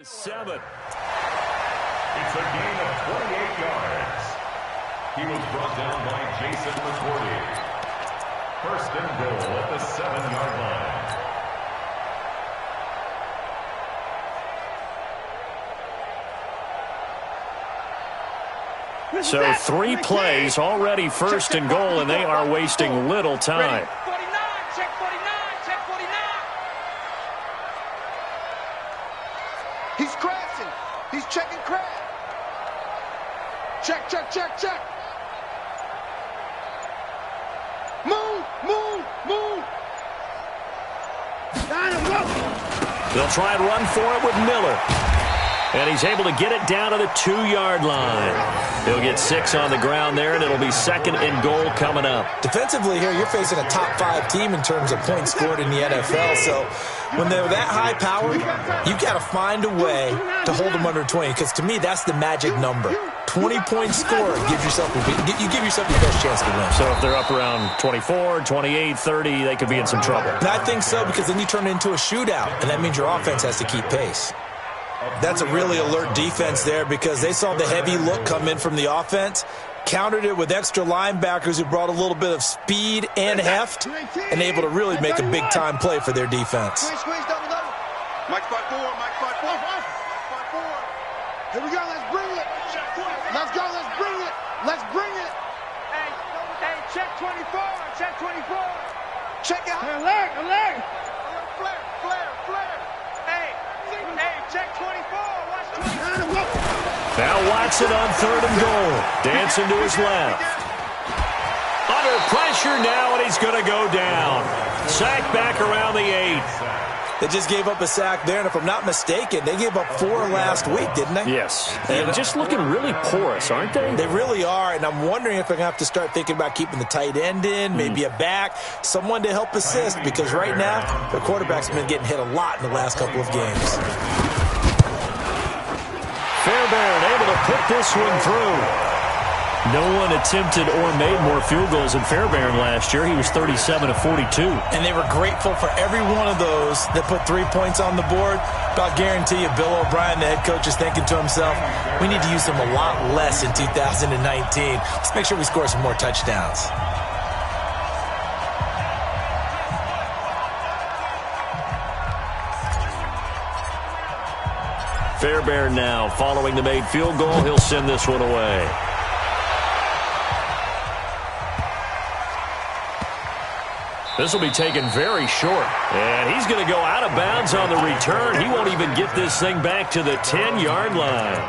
7. It's a gain of 28 yards. He was brought down by Jason McCourty. First and goal at the 7-yard line. So 3 plays already first and goal, and they are wasting little time. 49, check 49, check 49. He's crashing. He's checking crash. Check, check, check, check. Move, move, move. They'll try and run for it with Miller. And he's able to get it down to the 2-yard line. He'll get 6 on the ground there, and it'll be second and goal coming up. Defensively here, you're facing a top-5 team in terms of points scored in the NFL. So when they're that high-powered, you've got to find a way to hold them under 20. Because to me, that's the magic number. 20 points scored, you give yourself your best chance to win. So if they're up around 24, 28, 30, they could be in some trouble. And I think so, because then you turn it into a shootout, and that means your offense has to keep pace. That's a really alert defense there because they saw the heavy look come in from the offense, countered it with extra linebackers who brought a little bit of speed and heft, and able to really make a big-time play for their defense. Squeeze, double. Mike 5-4, Mike 5-4. 5-4. Here we go, let's bring it. Let's go, let's bring it. Let's bring it. Hey, check 24, check 24. Check it out. Alert. Flare. Hey, check 24, watch 24. Now Watson on third and goal. Dancing to his left. Under pressure now, and he's going to go down. Sacked back around the 8. They just gave up a sack there, and if I'm not mistaken, they gave up 4 last week, didn't they? Yes. And just looking really porous, aren't they? They really are, and I'm wondering if they're going to have to start thinking about keeping the tight end in, maybe a back, someone to help assist, because right now, their quarterback's been getting hit a lot in the last couple of games. Fairbairn able to put this one through. No one attempted or made more field goals than Fairbairn last year. He was 37 of 42. And they were grateful for every one of those that put 3 points on the board. But I'll guarantee you, Bill O'Brien, the head coach, is thinking to himself, we need to use them a lot less in 2019. Let's make sure we score some more touchdowns. Fairbairn now following the made field goal. He'll send this one away. This will be taken very short. And he's going to go out of bounds on the return. He won't even get this thing back to the 10-yard line.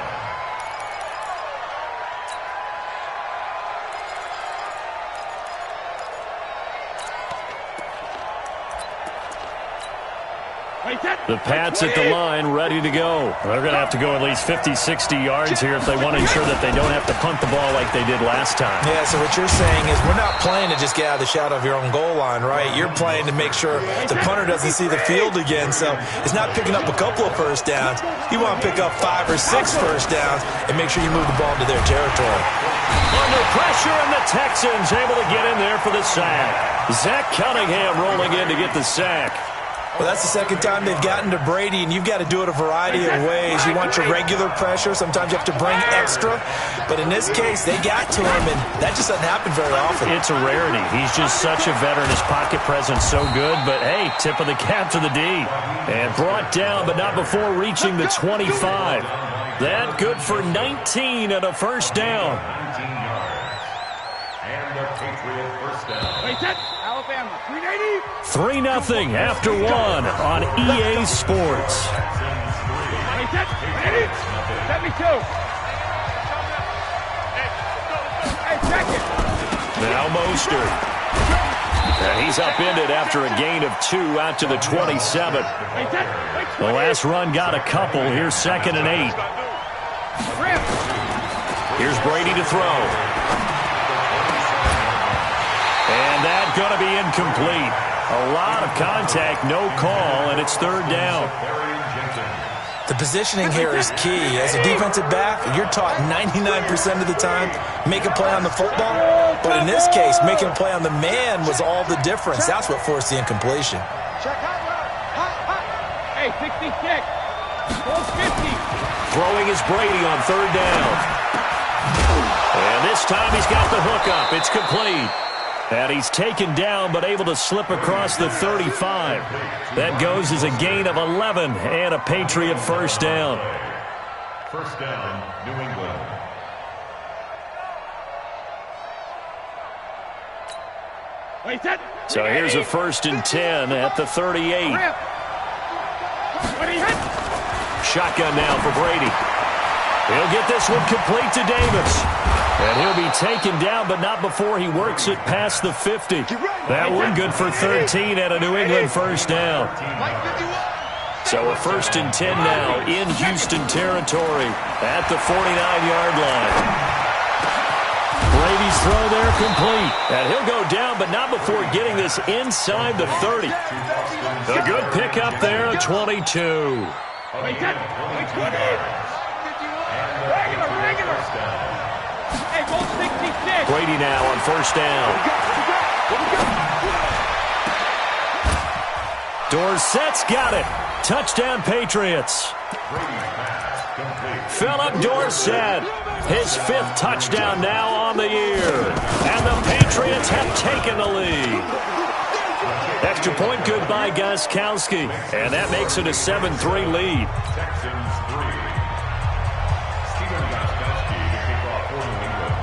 The Pats at the line, ready to go. They're going to have to go at least 50, 60 yards here if they want to ensure that they don't have to punt the ball like they did last time. Yeah, so what you're saying is we're not playing to just get out of the shadow of your own goal line, right? You're playing to make sure the punter doesn't see the field again. So it's not picking up a couple of first downs. You want to pick up 5 or 6 first downs and make sure you move the ball into their territory. Under pressure, and the Texans able to get in there for the sack. Zach Cunningham rolling in to get the sack. Well, that's the second time they've gotten to Brady, and you've got to do it a variety of ways. You want your regular pressure. Sometimes you have to bring extra. But in this case, they got to him, and that just doesn't happen very often. It's a rarity. He's just such a veteran. His pocket presence so good. But, hey, tip of the cap to the D. And brought down, but not before reaching the 25. That good for 19 and a first down. 19 yards. And the Patriot first down. Alabama, 380. 3-0 after 1 on EA Sports. 72. Hey, check it. Now Mostert. And he's upended after a gain of 2 out to the 27. The last run got a couple. Here's 2nd and 8. Here's Brady to throw. And that's going to be incomplete. A lot of contact, no call, and it's 3rd down. The positioning here is key. As a defensive back, you're taught 99% of the time, make a play on the football. But in this case, making a play on the man was all the difference. That's what forced the incompletion. Hey, 66. Throwing is Brady on third down. And this time he's got the hook up. It's complete. And he's taken down but able to slip across the 35. That goes as a gain of 11 and a Patriot first down. First down, New England. So here's a 1st and 10 at the 38. Shotgun now for Brady. He'll get this one complete to Davis. And he'll be taken down, but not before he works it past the 50. That one good for 13 and a New England first down. So a 1st and 10 now in Houston territory at the 49-yard line. Brady's throw there complete. And he'll go down, but not before getting this inside the 30. A good pickup there, a 22. Brady now on first down. Dorsett's got it. Touchdown, Patriots. Philip Dorsett, his 5th touchdown now on the year. And the Patriots have taken the lead. Extra point good by Gostkowski. And that makes it a 7-3 lead. Texans 3. Stephen Gostkowski to kick off for New England.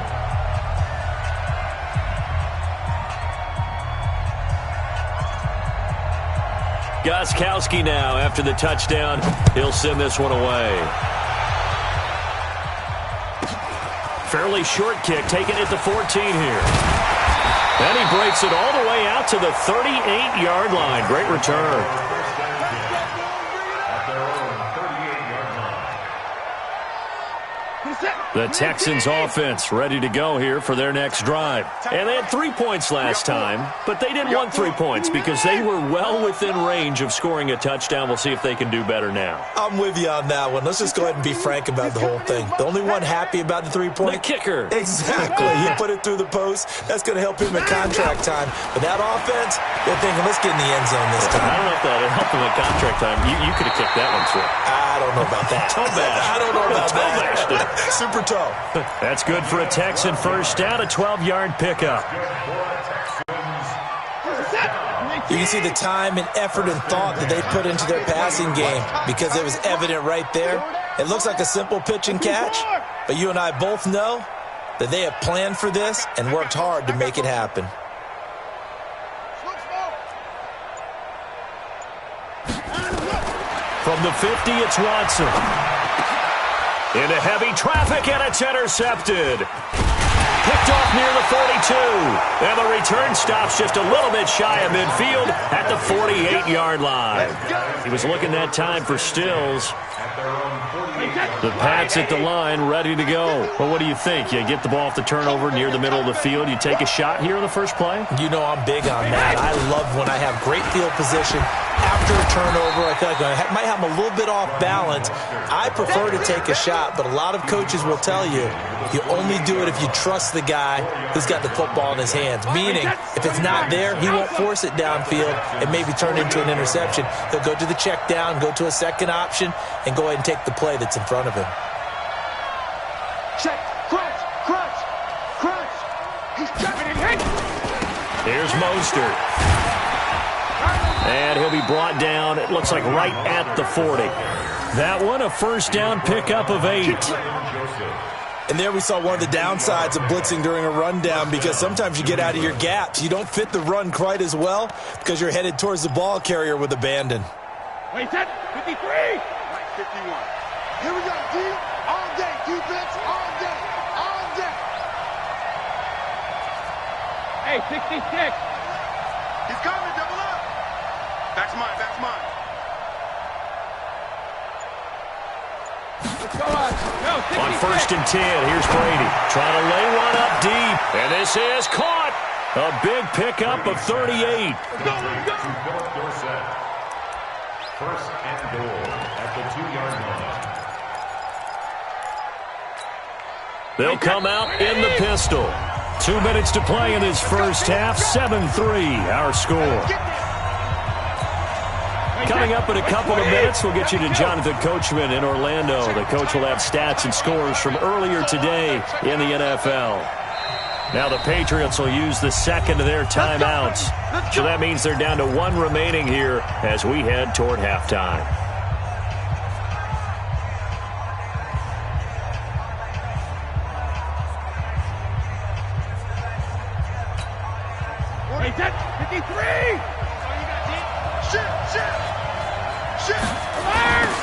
Gostkowski now after the touchdown. He'll send this one away. Fairly short kick, taken at the 14 here. And he breaks it all the way out to the 38-yard line. Great return. At their own 38-yard line. The Texans offense ready to go here for their next drive. And they had 3 points last time, but they didn't want 3 points because they were well within range of scoring a touchdown. We'll see if they can do better now. I'm with you on that one. Let's just go ahead and be frank about the whole thing. The only one happy about the 3-point? The kicker. Exactly. He put it through the post. That's going to help him at contract time. But that offense, they're thinking, let's get in the end zone this time. I don't know if that would help him at contract time. You could have kicked that one through. I don't know about that. Toe bash. I don't know about Toe that. Super toe. That's good for a Texan first down, a 12-yard pickup. You can see the time and effort and thought that they put into their passing game because it was evident right there. It looks like a simple pitch and catch, but you and I both know that they have planned for this and worked hard to make it happen. From the 50, it's Watson. Into heavy traffic, and it's intercepted. Picked off near the 42. And the return stops just a little bit shy of midfield at the 48-yard line. He was looking that time for Stills. The Pats at the line, ready to go. Well, what do you think? You get the ball off the turnover near the middle of the field. You take a shot here in the first play? You know I'm big on that. I love when I have great field position. After a turnover, I feel like I might have a little bit off balance. I prefer to take a shot, but a lot of coaches will tell you, you only do it if you trust the guy who's got the football in his hands. Meaning, if it's not there, he won't force it downfield and maybe turn into an interception. He'll go to the check down, go to a second option, and go ahead and take the play that's in front of him. Check, crunch, crunch, crunch. He's checking it. Here's Mostert. And he'll be brought down, it looks like right at the 40. That one, a first down pickup of 8. And there we saw one of the downsides of blitzing during a rundown because sometimes you get out of your gaps. You don't fit the run quite as well because you're headed towards the ball carrier with abandon. Wait, set, 53. 51. Here we go, D. All day, defense, all day, all day. Hey, 66. He's coming, double up. That's mine, that's mine. Let's go on. No, 66. On first and 10, here's Brady. Trying to lay one up deep. And this is caught. A big pickup of 38. Philip Dorsett. First and goal at the 2-yard line. They'll come out in the pistol. 2 minutes to play in this first half. 7-3, our score. Coming up in a couple of minutes, we'll get you to Jonathan Coachman in Orlando. The coach will have stats and scores from earlier today in the NFL. Now the Patriots will use the second of their timeouts. So that means they're down to one remaining here as we head toward halftime.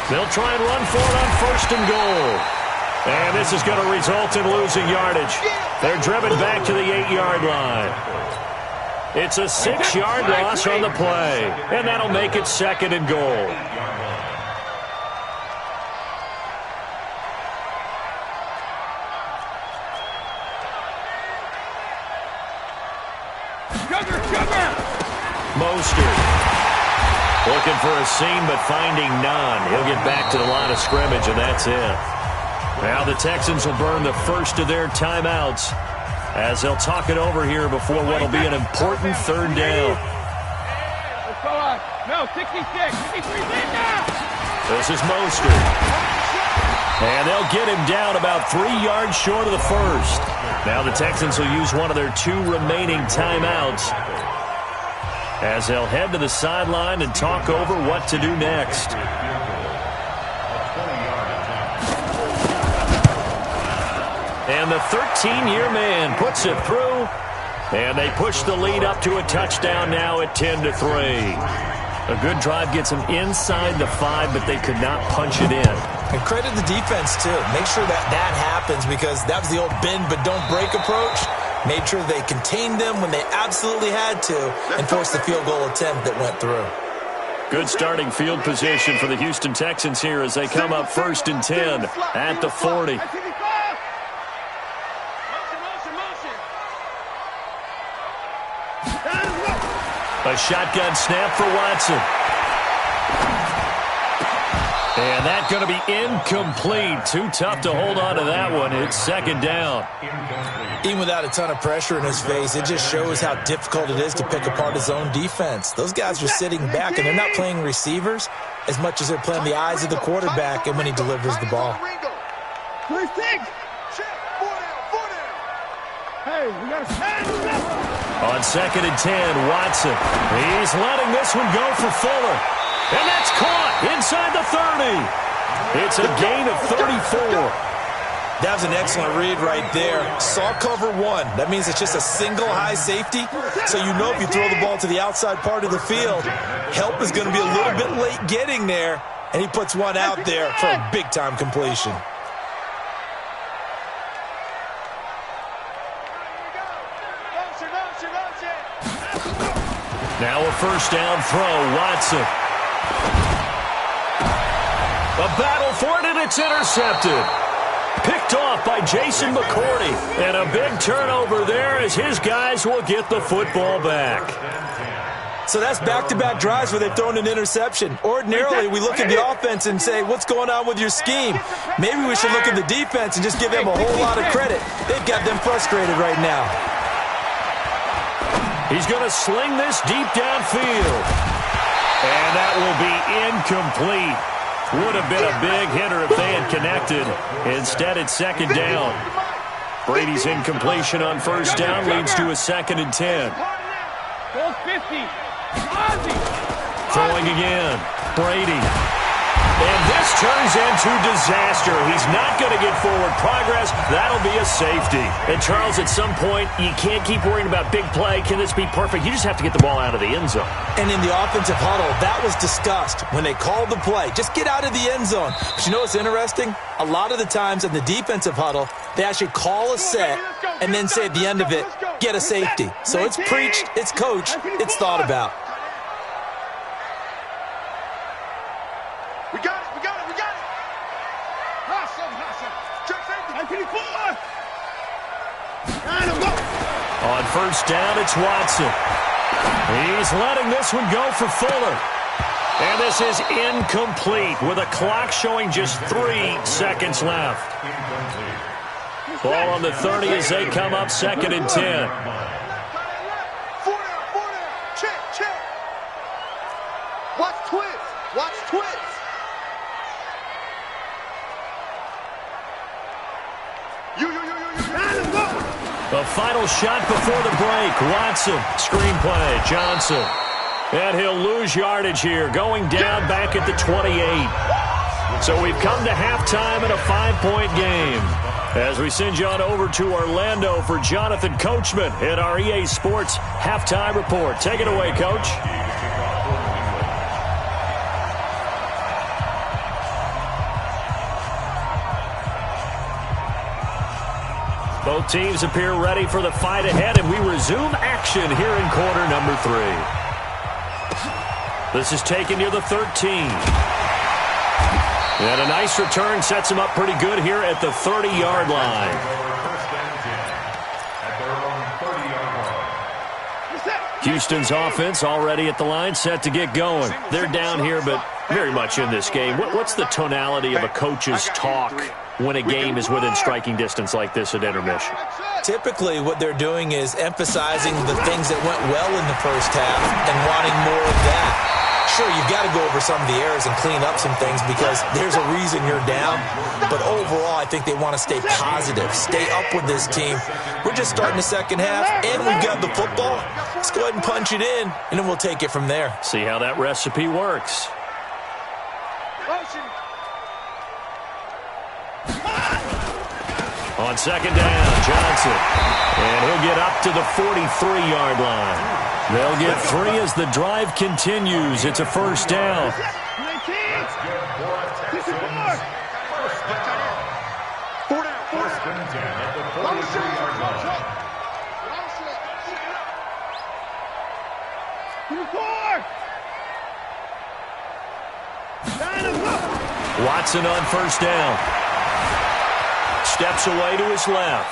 They'll try and run for it on 1st and goal. And this is going to result in losing yardage. They're driven back to the 8-yard line. It's a 6-yard loss on the play, and that'll make it 2nd and goal. Mostert. Looking for a seam, but finding none. He'll get back to the line of scrimmage, and that's it. Now the Texans will burn the first of their timeouts as they'll talk it over here before what will be an important 3rd down. No, 66. 63 now. This is Mostert. And they'll get him down about 3 yards short of the first. Now the Texans will use one of their 2 remaining timeouts as they'll head to the sideline and talk over what to do next. And the 13-year man puts it through, and they push the lead up to a touchdown now at 10-3. A good drive gets them inside the 5, but they could not punch it in. And credit the defense, too. Make sure that happens, because that was the old bend but don't break approach. Made sure they contained them when they absolutely had to and forced the field goal attempt that went through. Good starting field position for the Houston Texans here as they come up 1st and 10 at the 40. A shotgun snap for Watson. And that's going to be incomplete. Too tough to hold on to that one. It's 2nd down. Even without a ton of pressure in his face, it just shows how difficult it is to pick apart his own defense. Those guys are sitting back, and they're not playing receivers as much as they're playing the eyes of the quarterback and when he delivers the ball. On 2nd and 10, Watson. He's letting this one go for Fuller. And that's caught inside the 30. It's a gain of 34. That was an excellent read right there. Saw cover 1. That means it's just a single high safety. So you know if you throw the ball to the outside part of the field, help is going to be a little bit late getting there. And he puts one out there for a big-time completion. Now a 1st down throw, Watson. A battle for it, and it's intercepted. Picked off by Jason McCourty. And a big turnover there as his guys will get the football back. So that's back-to-back drives where they've thrown an interception. Ordinarily, we look at the offense and say, what's going on with your scheme? Maybe we should look at the defense and just give them a whole lot of credit. They've got them frustrated right now. He's going to sling this deep downfield. And that will be incomplete. Would have been a big hitter if they had connected. Instead, it's 2nd down. Brady's incompletion on 1st down leads to a 2nd and 10. Throwing again. Brady. And this turns into disaster. He's not going to get forward progress. That'll be a safety. And, Charles, at some point, you can't keep worrying about big play. Can this be perfect? You just have to get the ball out of the end zone. And in the offensive huddle, that was discussed when they called the play. Just get out of the end zone. But you know what's interesting? A lot of the times in the defensive huddle, they actually call a set and then say at the end of it, get a safety. So it's preached, it's coached, it's thought about. On 1st down, it's Watson. He's letting this one go for Fuller. And this is incomplete with a clock showing just 3 seconds left. Ball on the 30 as they come up 2nd and 10. Check. Watch twist. A final shot before the break. Watson, screenplay, Johnson. And he'll lose yardage here, going down back at the 28. So we've come to halftime in a 5-point game. As we send you on over to Orlando for Jonathan Coachman at our EA Sports Halftime Report. Take it away, Coach. Both teams appear ready for the fight ahead, and we resume action here in quarter number 3. This is taken near the 13. And a nice return sets him up pretty good here at the 30-yard line. Houston's offense already at the line, set to get going. They're down here, but very much in this game. What's the tonality of a coach's talk when a game is within striking distance like this at intermission? Typically, what they're doing is emphasizing the things that went well in the first half and wanting more of that. Sure, you've got to go over some of the errors and clean up some things because there's a reason you're down. But overall, I think they want to stay positive, stay up with this team. We're just starting the second half, and we've got the football. Let's go ahead and punch it in, and then we'll take it from there. See how that recipe works. On second down, Johnson. And he'll get up to the 43-yard line. They'll get 3 as the drive continues. It's a first down. Watson on first down. Steps away to his left.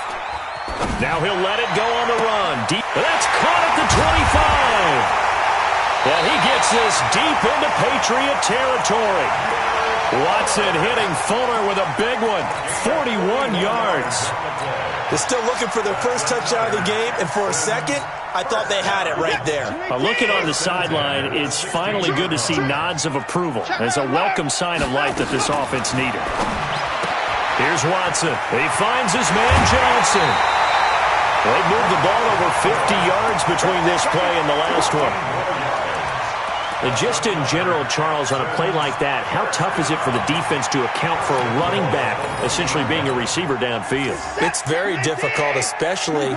Now he'll let it go on the run. Deep. That's caught at the 25. And he gets this deep into Patriot territory. Watson hitting Fuller with a big one. 41 yards. They're still looking for their first touchdown of the game, and for a second, I thought they had it right there. Looking on the sideline, it's finally good to see nods of approval. It's a welcome sign of life that this offense needed. Here's Watson. He finds his man Johnson. They moved the ball over 50 yards between this play and the last one. And just in general, Charles, on a play like that, how tough is it for the defense to account for a running back essentially being a receiver downfield? It's very difficult, especially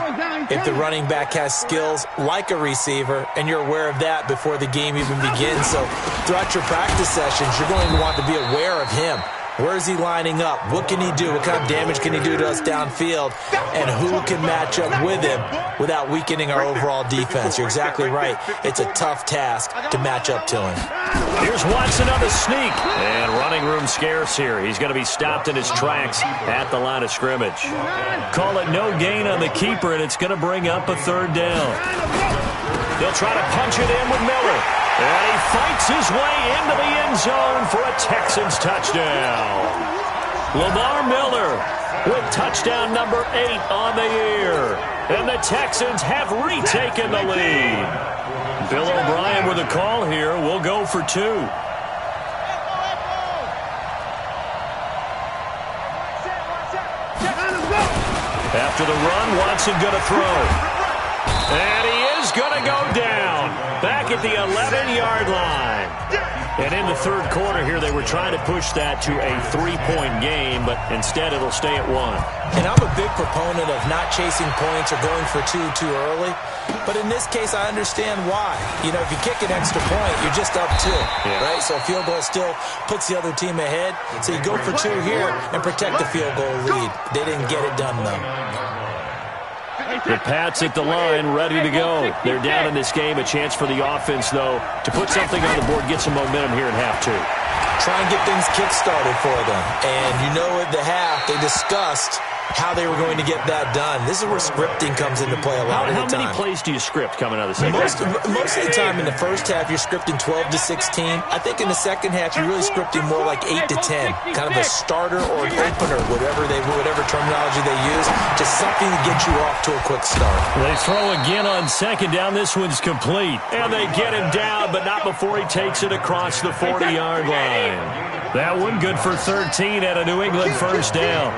if the running back has skills like a receiver, and you're aware of that before the game even begins. So throughout your practice sessions, you're going to want to be aware of him. Where is he lining up? What can he do? What kind of damage can he do to us downfield? And who can match up with him without weakening our overall defense? You're exactly right. It's a tough task to match up to him. Here's Watson on the sneak. And running room scarce here. He's going to be stopped in his tracks at the line of scrimmage. Call it no gain on the keeper, and it's going to bring up a third down. They'll try to punch it in with Miller. And he fights his way into the end zone for a Texans touchdown. Lamar Miller with touchdown number 8 on the year. And the Texans have retaken the lead. Bill O'Brien with a call here. We'll go for 2. After the run, Watson going to throw. And he is going to go down back at the 11-yard line. And in the third quarter here, they were trying to push that to a 3-point game, but instead it'll stay at 1. And I'm a big proponent of not chasing points or going for 2 too early. But in this case, I understand why. You know, if you kick an extra point, you're just up 2, right? So a field goal still puts the other team ahead. So you go for 2 here and protect the field goal lead. They didn't get it done, though. The Pats at the line, ready to go. They're down in this game. A chance for the offense, though, to put something on the board, get some momentum here in half 2. Try and get things kick-started for them. And you know at the half, they discussed how they were going to get that done. This is where scripting comes into play a lot of the time. How many plays do you script coming out of the second half? half? Most of the time in the first half, you're scripting 12 to 16. I think in the second half, you're really scripting more like 8 to 10. Kind of a starter or an opener, whatever terminology they use. Just something to get you off to a quick start. They throw again on second down. This one's complete. And they get him down, but not before he takes it across the 40-yard line. That one good for 13 at a New England first down.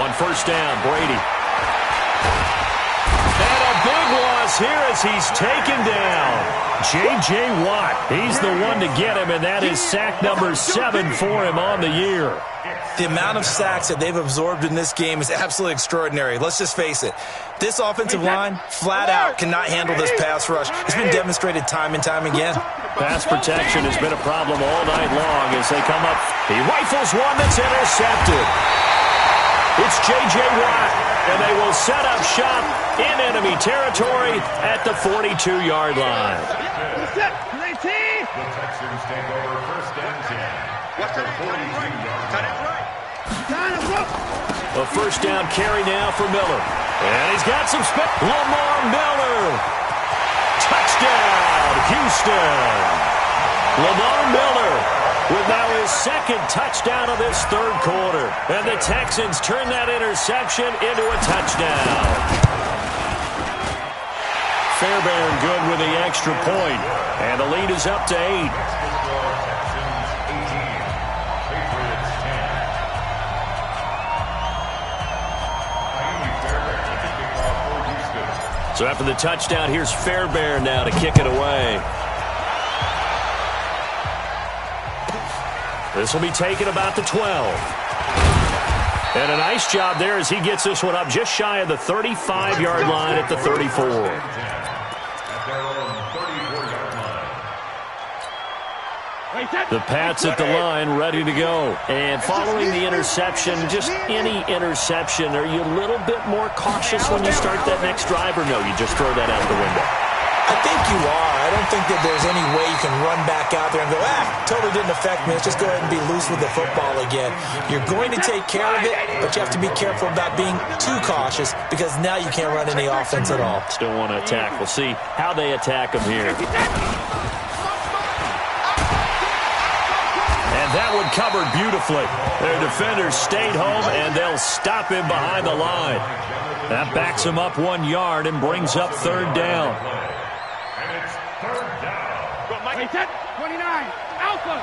On first down, Brady. And a big loss here as he's taken down. J.J. Watt, he's the one to get him, and that is sack number 7 for him on the year. The amount of sacks that they've absorbed in this game is absolutely extraordinary. Let's just face it. This offensive line, flat out, cannot handle this pass rush. It's been demonstrated time and time again. Pass protection has been a problem all night long as they come up. He rifles one that's intercepted. It's J.J. Watt, and they will set up shop in enemy territory at the 42-yard line. The Texans take over first and 10. What's the 42-yard line? A first down carry now for Miller. And he's got some space. Lamar Miller. Touchdown, Houston. Lamar Miller with now his second touchdown of this third quarter. And the Texans turn that interception into a touchdown. Fairbairn good with the extra point. And the lead is up to 8. So after the touchdown, here's Fairbairn now to kick it away. This will be taken about the 12. And a nice job there as he gets this one up just shy of the 35-yard line at the 34. The Pats at the line, ready to go. And following the interception, just any interception, are you a little bit more cautious when you start that next drive, or no, you just throw that out the window? I think you are. I don't think that there's any way you can run back out there and go, totally didn't affect me. Let's just go ahead and be loose with the football again. You're going to take care of it, but you have to be careful about being too cautious because now you can't run any offense at all. Still want to attack. We'll see how they attack them here. That one covered beautifully. Their defenders stayed home, and they'll stop him behind the line. That backs him up 1 yard and brings up third down. And it's third down. Go, Mike. 29. Alpha.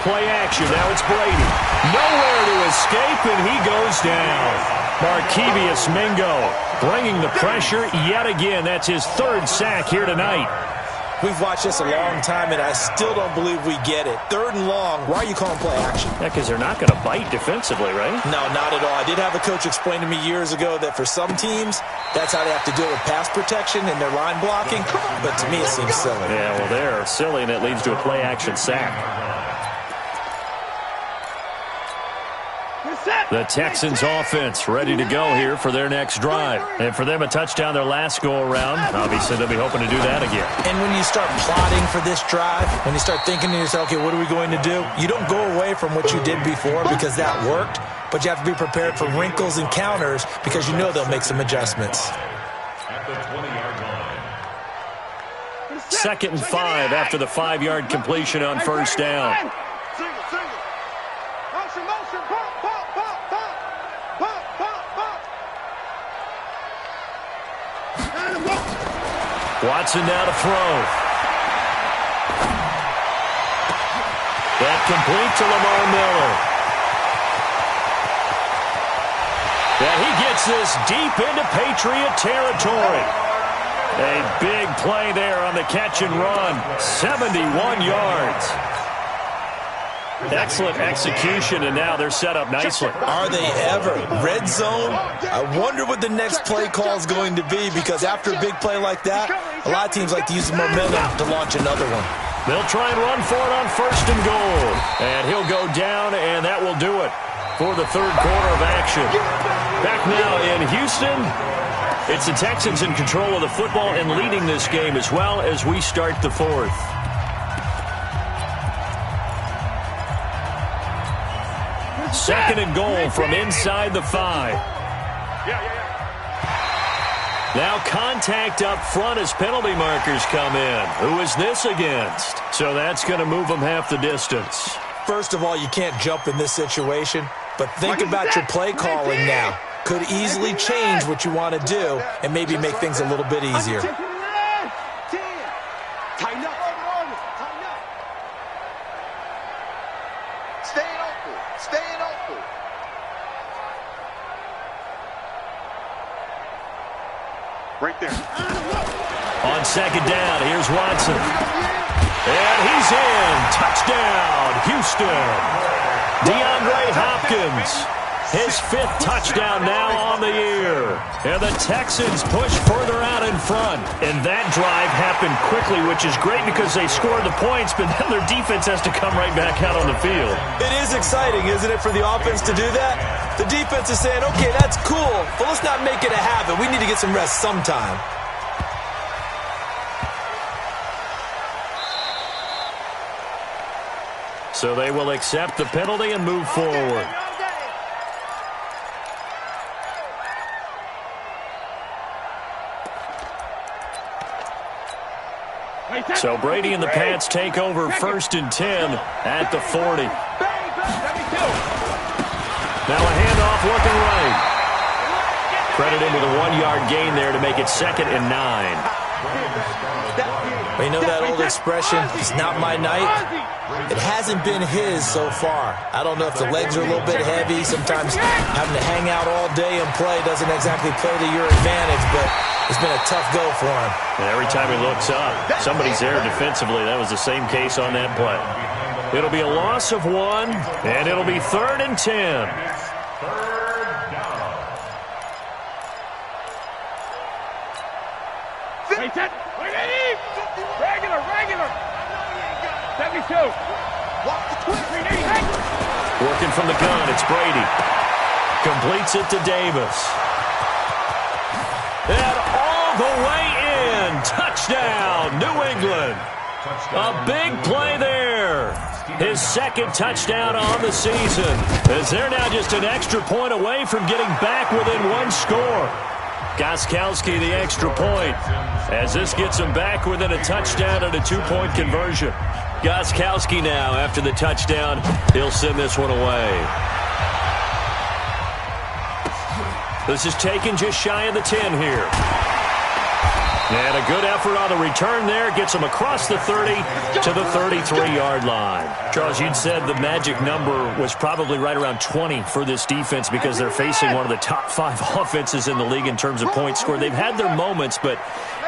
Play action. Now it's Brady. Nowhere to escape, and he goes down. Markevius Mingo bringing the pressure yet again. That's his third sack here tonight. We've watched this a long time, and I still don't believe we get it. Third and long, why are you calling play action? Yeah, because they're not going to bite defensively, right? No, not at all. I did have a coach explain to me years ago that for some teams, that's how they have to deal with pass protection and their line blocking. But to me, it seems silly. Yeah, well, they're silly, and it leads to a play action sack. The Texans offense ready to go here for their next drive. And for them, a touchdown their last go-around. Obviously, they'll be hoping to do that again. And when you start plotting for this drive, when you start thinking to yourself, okay, what are we going to do? You don't go away from what you did before because that worked, but you have to be prepared for wrinkles and counters because you know they'll make some adjustments. At the 20-yard line. 2nd and 5 after the 5-yard completion on first down. Watson now to throw. That complete to Lamar Miller. And he gets this deep into Patriot territory. A big play there on the catch and run. 71 yards. Excellent execution, and now they're set up nicely. Are they ever? Red zone? I wonder what the next play call is going to be because after a big play like that, a lot of teams like to use the momentum to launch another one. They'll try and run for it on first and goal. And he'll go down, and that will do it for the third quarter of action. Back now in Houston, it's the Texans in control of the football and leading this game as well as we start the fourth. Second and goal from inside the 5. Now contact up front as penalty markers come in. Who is this against? So that's going to move them half the distance. First of all, you can't jump in this situation, but think about your play calling now. Could easily change what you want to do and maybe make things a little bit easier. Staying open. Staying open. Right there. On second down, here's Watson. And he's in. Touchdown, Houston. DeAndre Hopkins. His 5th touchdown now on the year. And the Texans push further out in front. And that drive happened quickly, which is great because they scored the points, but then their defense has to come right back out on the field. It is exciting, isn't it, for the offense to do that? The defense is saying, okay, that's cool, but let's not make it a habit. We need to get some rest sometime. So they will accept the penalty and move forward. So Brady and the Pats take over 1st and 10 at the 40. Now a handoff looking right. Credited with a 1-yard gain there to make it 2nd and 9. You know that old expression, it's not my night? It hasn't been his so far. I don't know if the legs are a little bit heavy. Sometimes having to hang out all day and play doesn't exactly play to your advantage, but it's been a tough go for him. And every time he looks up, somebody's there defensively. That was the same case on that play. It'll be a loss of 1, and it'll be 3rd and 10. Regular. 72. Working from the gun, it's Brady. Completes it to Davis. And all the way in. Touchdown, New England. A big play there. His 2nd touchdown on the season, as they're now just an extra point away from getting back within 1 score. Gostkowski the extra point, as this gets him back within a touchdown and a 2-point conversion. Gostkowski now, after the touchdown, he'll send this one away. This is taken just shy of the 10 here. And a good effort on the return there. Gets him across the 30 to the 33-yard line. Charles, you'd said the magic number was probably right around 20 for this defense because they're facing one of the top 5 offenses in the league in terms of points scored. They've had their moments, but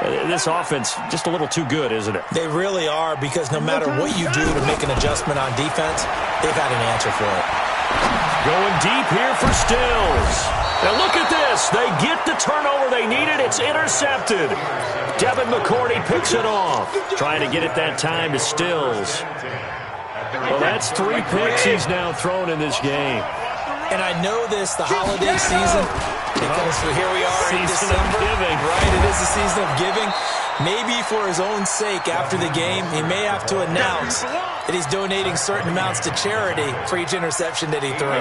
this offense just a little too good, isn't it? They really are, because no matter what you do to make an adjustment on defense, they've got an answer for it. Going deep here for Stills. And look at this. They get the turnover they needed. It's intercepted. Devin McCourty picks it off. Trying to get it that time to Stills. Well, that's 3 picks he's now thrown in this game. And I know this, the holiday season, because here we are in Season of December. giving. Right, it is the season of giving. Maybe for his own sake, after the game, he may have to announce that he's donating certain amounts to charity for each interception that he threw.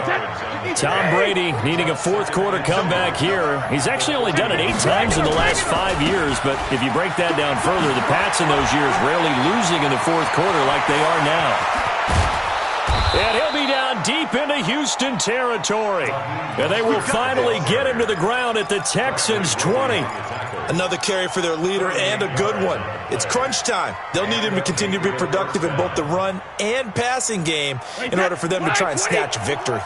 Tom Brady needing a 4th quarter comeback here. He's actually only done it 8 times in the last 5 years, but if you break that down further, the Pats in those years rarely losing in the 4th quarter like they are now. And he'll be down deep into Houston territory. And they will finally get him to the ground at the Texans' 20. Another carry for their leader, and a good one. It's crunch time. They'll need him to continue to be productive in both the run and passing game in order for them to try and snatch victory.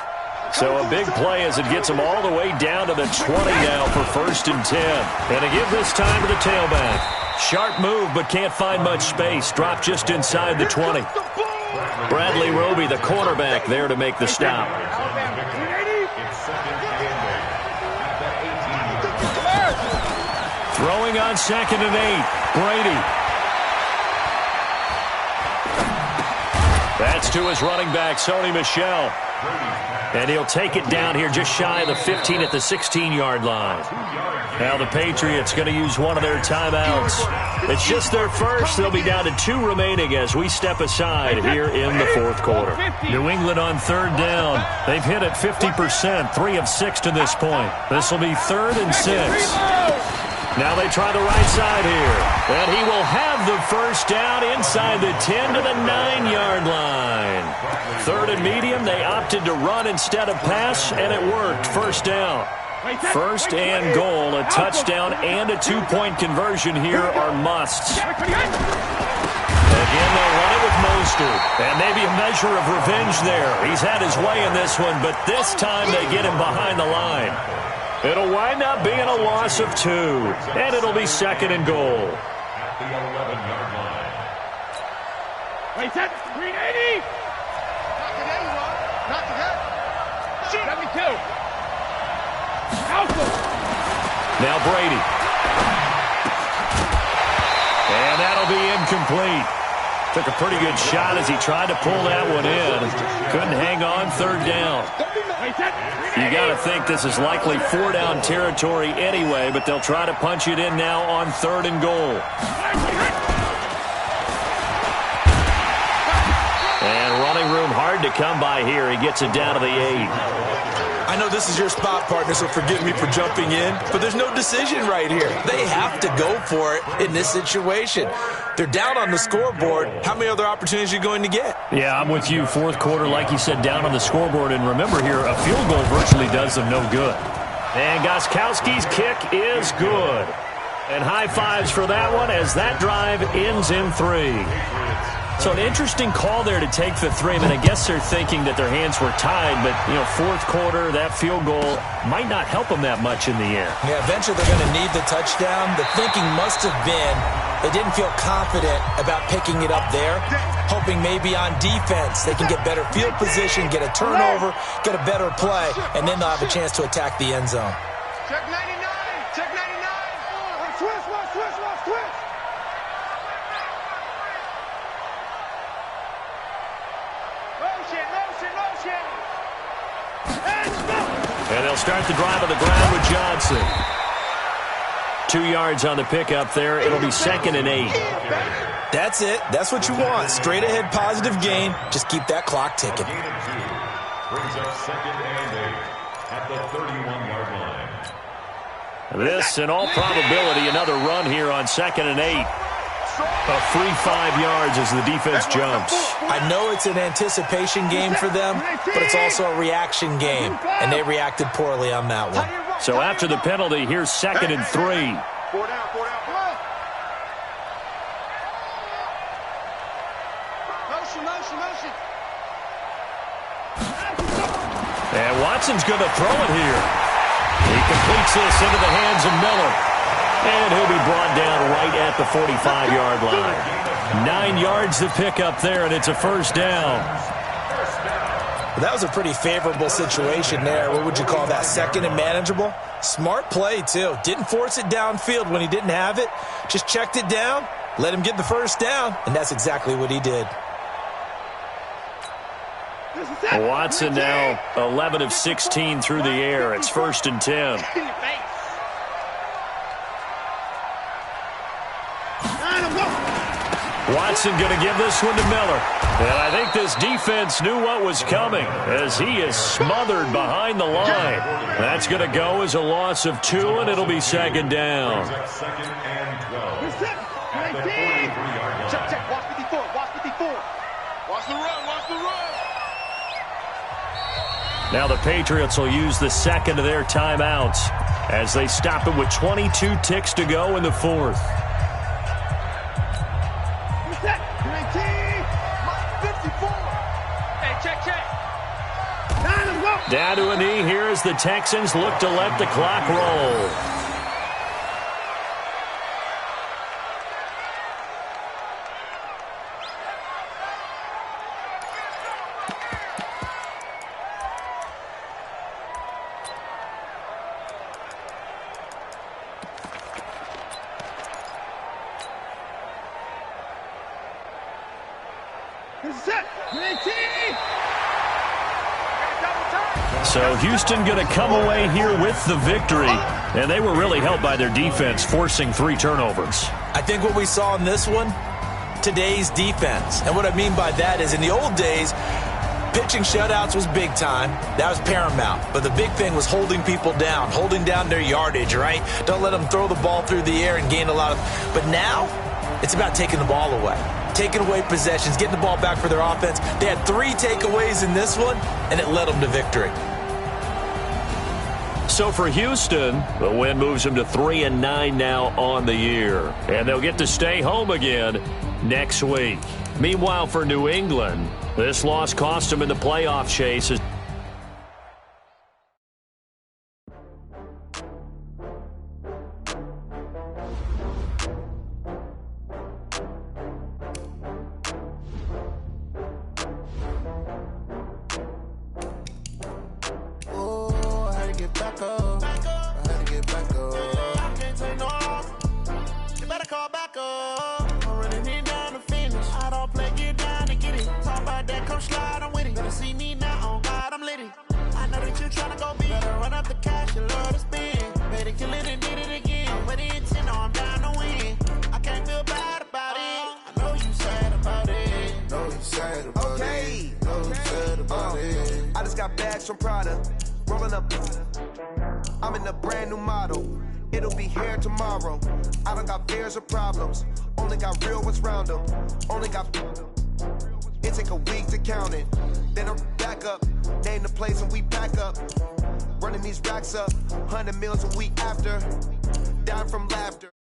So a big play as it gets them all the way down to the 20 now for 1st and 10. And to give this time to the tailback. Sharp move, but can't find much space. Drop just inside the 20. Bradley Roby, the cornerback, there to make the stop. Throwing on 2nd and 8. Brady. That's to his running back, Sony Michel. And he'll take it down here just shy of the 15 at the 16-yard line. Now the Patriots going to use one of their timeouts. It's just their first. They'll be down to 2 remaining as we step aside here in the 4th quarter. New England on 3rd down. They've hit it 50%, 3 of 6 to this point. This will be 3rd and 6. Now they try the right side here. And he will have the first down inside the 10 to the 9-yard line. 3rd and medium, they opted to run instead of pass, and it worked. First down. 1st and goal, a touchdown and a 2-point conversion here are musts. And Again, they'll run it with Mostert. And maybe a measure of revenge there. He's had his way in this one, but this time they get him behind the line. It'll wind up being a loss of 2, and it'll be 2nd and goal. At the 11-yard line. Wait, set. 380. Not today, Ron. Not today. Shoot. 72. Alpha. Now Brady. And that'll be incomplete. Took a pretty good shot as he tried to pull that one in. Couldn't hang on 3rd down. You got to think this is likely 4-down territory anyway, but they'll try to punch it in now on 3rd and goal. And running room hard to come by here. He gets it down to the 8. I know this is your spot, partner, so forgive me for jumping in, but there's no decision right here. They have to go for it in this situation. They're down on the scoreboard. How many other opportunities are you going to get? Yeah, I'm with you. 4th quarter, like you said, down on the scoreboard. And remember here, a field goal virtually does them no good. And Gostkowski's kick is good. And high fives for that one as that drive ends in 3. So an interesting call there to take the 3. I mean, I guess they're thinking that their hands were tied, but, 4th quarter, that field goal might not help them that much in the end. Yeah, eventually they're going to need the touchdown. The thinking must have been they didn't feel confident about picking it up there, hoping maybe on defense they can get better field position, get a turnover, get a better play, and then they'll have a chance to attack the end zone. Check 99. Check 99. Switch. And they'll start the drive on the ground with Johnson. 2 yards on the pickup there. It'll be 2nd and 8. That's it. That's what you want. Straight ahead positive gain. Just keep that clock ticking. Gain of 2 brings up 2nd and 8 at the 31-yard line. This, in all probability, another run here on 2nd and 8. A free 5 yards as the defense jumps. I know it's an anticipation game for them, but it's also a reaction game, and they reacted poorly on that one. So after the penalty, here's 2nd and 3. 4 down. Motion. And Watson's going to throw it here. He completes this into the hands of Miller. And he'll be brought down right at the 45-yard line. 9 yards to pick up there, and it's a 1st down. Well, that was a pretty favorable situation there. What would you call that? 2nd and manageable? Smart play, too. Didn't force it downfield when he didn't have it. Just checked it down, let him get the 1st down, and that's exactly what he did. Watson now 11 of 16 through the air. It's 1st and 10. Watson going to give this one to Miller. And I think this defense knew what was coming as he is smothered behind the line. That's going to go as a loss of 2, and it'll be 2nd down. 2nd and 12. At the 43-yard line. Check. Watch 54. Watch the run. Now the Patriots will use the 2nd of their timeouts as they stop it with 22 ticks to go in the 4th. Down to a knee here as the Texans look to let the clock roll. So Houston going to come away here with the victory, and they were really helped by their defense, forcing 3 turnovers. I think what we saw in this one, today's defense. And what I mean by that is in the old days, pitching shutouts was big time. That was paramount. But the big thing was holding people down, holding down their yardage, right? Don't let them throw the ball through the air and gain a lot of... But now, it's about taking the ball away. Taking away possessions, getting the ball back for their offense. They had 3 takeaways in this one, and it led them to victory. So for Houston, the win moves them to 3-9 now on the year. And they'll get to stay home again next week. Meanwhile, for New England, this loss cost them in the playoff chase. I just got bags from Prada, rolling up. I'm in a brand new model. It'll be here tomorrow. I don't got fears or problems. Only got real ones round them. Only got. It take a week to count it. Then I'm back up. Name the place and we pack up. Running these racks up. 100 meals a week after. Down from laughter.